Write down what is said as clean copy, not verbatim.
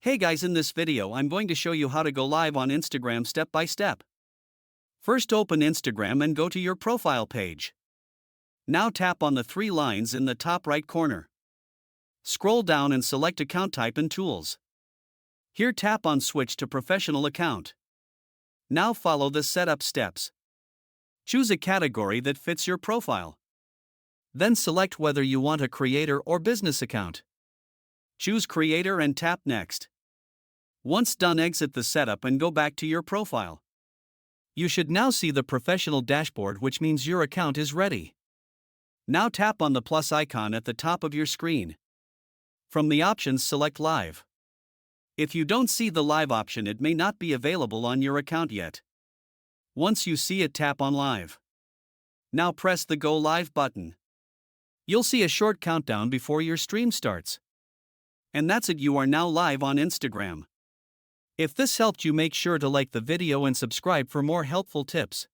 Hey guys, in this video I'm going to show you how to go live on Instagram step by step. First open Instagram and go to your profile page. Now tap on the three lines in the top right corner. Scroll down and select Account Type and Tools. Here tap on Switch to Professional Account. Now follow the setup steps. Choose a category that fits your profile. Then select whether you want a creator or business account. Choose Creator and tap Next. Once done, exit the setup and go back to your profile. You should now see the professional dashboard, which means your account is ready. Now tap on the plus icon at the top of your screen. From the options, select Live. If you don't see the live option, it may not be available on your account yet. Once you see it, tap on Live. Now press the Go Live button. You'll see a short countdown before your stream starts. And that's it, you are now live on Instagram. If this helped you, make sure to like the video and subscribe for more helpful tips.